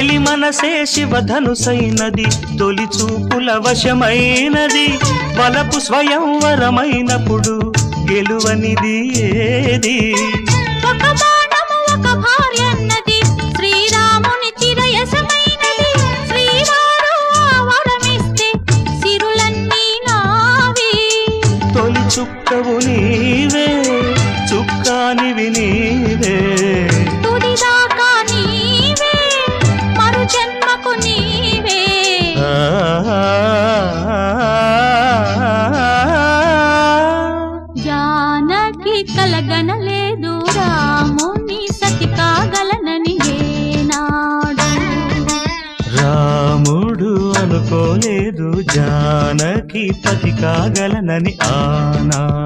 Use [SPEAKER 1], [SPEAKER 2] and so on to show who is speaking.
[SPEAKER 1] చెలి మనసే శివధనుసైనది, తొలి చూపుల వశమైనది, వలపు స్వయంవరమైనప్పుడు గెలువనిది ఏది?
[SPEAKER 2] ఒక బాణము ఒక భార్యన్నది, శ్రీరాముని చిరయసమైనది, శ్రీవారు వరమిస్తే సిరులన్నీ నావి.
[SPEAKER 1] తొలి చుక్కవు నీవే, చుక్కానివి నీవే,
[SPEAKER 2] తుదిదాకా నీవే, మరు జన్మకు నీవే. జానకి కలగనలేదు రాముని సతి కాగలనని ఏనాడు.
[SPEAKER 1] రాముడు అనుకోలేదు జానకి పతి కాగలనని ఆనాడు.